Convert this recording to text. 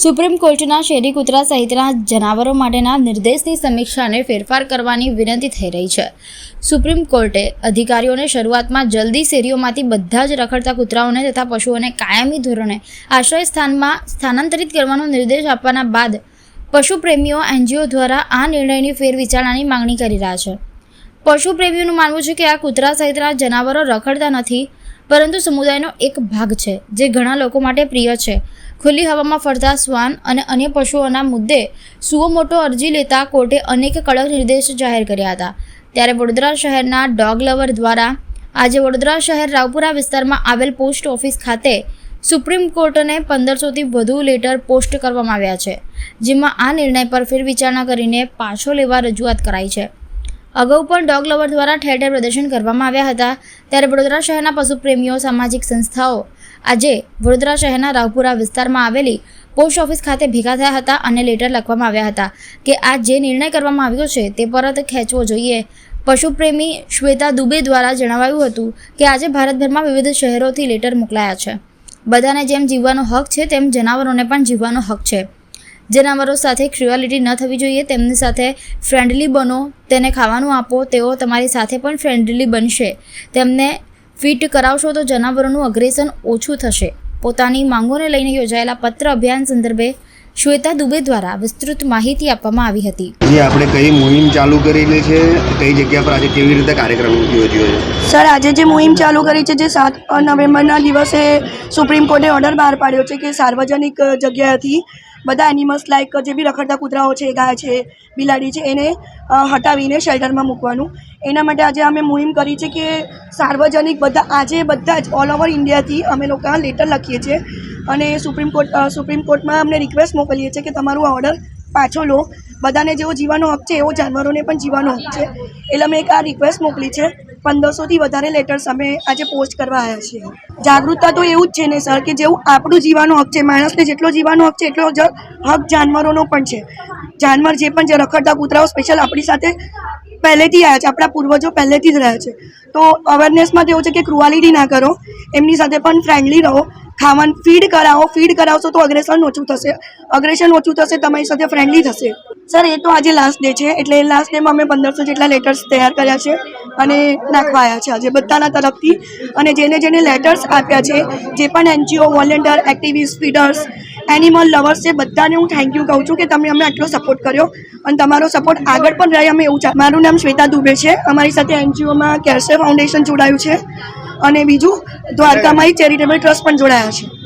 Supreme કોર્ટના શેરી કૂતરા સહિતના જનાવરો માટેના નિર્દેશની સમીક્ષાને ફેરફાર કરવાની વિનંતી થઈ રહી છે. સુપ્રીમ કોર્ટે અધિકારીઓને શરૂઆતમાં જલ્દી શેરીઓમાંથી બધા જ રખડતા કૂતરાઓને તથા પશુઓને કાયમી ધોરણે આશ્રય સ્થાનમાં સ્થાનાંતરિત કરવાનો નિર્દેશ આપવાના બાદ પશુ પ્રેમીઓ એનજીઓ દ્વારા આ નિર્ણયની ફેરવિચારણાની માંગણી કરી રહ્યા છે. પશુ પ્રેમીઓનું માનવું છે કે આ કૂતરા સહિતના જનાવરો રખડતા નથી, પરંતુ સમુદાયનો એક ભાગ છે જે ઘણા લોકો માટે પ્રિય છે. ખુલ્લી હવામાં ફરતા શ્વાન અને અન્ય પશુઓના મુદ્દે સુઓ મોટો અરજી લેતા કોર્ટે અનેક કડક નિર્દેશ જાહેર કર્યા હતા. ત્યારે વડોદરા શહેરના ડોગ લવર દ્વારા આજે વડોદરા શહેર રાવપુરા વિસ્તારમાં આવેલ પોસ્ટ ઓફિસ ખાતે સુપ્રીમ કોર્ટને 1500થી વધુ લેટર પોસ્ટ કરવામાં આવ્યા છે, જેમાં આ નિર્ણય પર ફેરવિચારણા કરીને પાછો લેવા રજૂઆત કરાઈ છે. અગાઉ પણ ડોગ લવર દ્વારા ઠેર ઠેર પ્રદર્શન કરવામાં આવ્યા હતા. ત્યારે વડોદરા શહેરના પશુપ્રેમીઓ સામાજિક સંસ્થાઓ આજે વડોદરા શહેરના રાવપુરા વિસ્તારમાં આવેલી પોસ્ટ ઓફિસ ખાતે ભેગા થયા હતા અને લેટર લખવામાં આવ્યા હતા કે આ જે નિર્ણય કરવામાં આવ્યો છે તે પરત ખેંચવો જોઈએ. પશુપ્રેમી શ્વેતા દુબે દ્વારા જણાવાયું હતું કે આજે ભારતભરમાં વિવિધ શહેરોથી લેટર મોકલાયા છે. બધાને જેમ જીવવાનો હક છે તેમ જનાવરોને પણ જીવવાનો હક છે. જનાવરો સાથે ક્રુઅલિટી ન થવી જોઈએ. તેમની સાથે ફ્રેન્ડલી બનો, તેને ખાવાનું આપો, તેઓ તમારી સાથે પણ ફ્રેન્ડલી બનશે. તેમને ફિટ કરાવશો તો જનાવરોનું અગ્રેસન ઓછું થશે. પોતાની માંગોને લઈને યોજાયેલા પત્ર અભિયાન સંદર્ભે શ્વેતા દુબે દ્વારા વિસ્તૃત માહિતી આપવામાં આવી હતી. આપણે કઈ મુહિમ ચાલુ કરેલી છે, કઈ જગ્યા પર આજે કેવી રીતે કાર્યક્રમ યોજ્યો છે? સર, આજે જે મુહિમ ચાલુ કરી છે, જે 7 નવેમ્બરના દિવસે સુપ્રીમ કોર્ટે ઓર્ડર બહાર પાડ્યો છે કે સાર્વજનિક જગ્યાએથી બધા એનિમલ્સ લાઇક જે બી રખડતા કૂતરાઓ છે, ગાય છે, બિલાડી છે, એને હટાવીને શેલ્ટરમાં મૂકવાનું. એના માટે આજે અમે મુહિમ કરી છે કે સાર્વજનિક બધા જ ઓલ ઓવર ઇન્ડિયાથી અમે લોકો લેટર લખીએ છીએ અને સુપ્રીમ કોર્ટમાં અમને રિક્વેસ્ટ મોકલીએ છીએ કે તમારું આ ઓર્ડર પાછો લો. બધાને જેવો જીવવાનો હક છે એવો જાનવરોને પણ જીવવાનો હક છે. એટલે અમે એક આ રિક્વેસ્ટ મોકલી છે. 1500થી વધારે લેટર્સ અમે આજે પોસ્ટ કરવા આવ્યા છીએ. જાગૃતતા તો એવું જ છે ને સર, કે જેવું આપણું જીવવાનો હક છે, માણસને જેટલો જીવવાનો હક છે એટલો હક જાનવરોનો પણ છે. જાનવર જે પણ જે રખડતા કૂતરાઓ સ્પેશિયલ આપણી સાથે પહેલેથી આવ્યા છે, આપણા પૂર્વજો પહેલેથી જ રહ્યા છે. તો અવેરનેસમાં તો એવું છે કે ક્રુઆલિટી ના કરો, એમની સાથે પણ ફ્રેન્ડલી રહો, ખાવાનું ફીડ કરાવશો તો અગ્રેશન ઓછું થશે, તમારી સાથે ફ્રેન્ડલી થશે. સર, એ તો આજે લાસ્ટ ડે છે, એટલે લાસ્ટ ડેમાં અમે 1500 જેટલા લેટર્સ તૈયાર કર્યા છે અને નાખવાયા છે આજે બધાના તરફથી. અને જેને લેટર્સ આપ્યા છે, જે પણ NGO, volunteer, activist, feeders, animal lovers છે, બધાને હું થેન્ક યુ કહું છું કે તમે અમને આટલો સપોર્ટ કર્યો અને તમારો સપોર્ટ આગળ પણ રહે. અમે એવું મારું નામ શ્વેતા દુબે છે. અમારી સાથે એનજીઓમાં કેરસે ફાઉન્ડેશન જોડાયું છે અને બીજું દ્વારકામાં ચેરિટેબલ ટ્રસ્ટ પણ જોડાયા છે.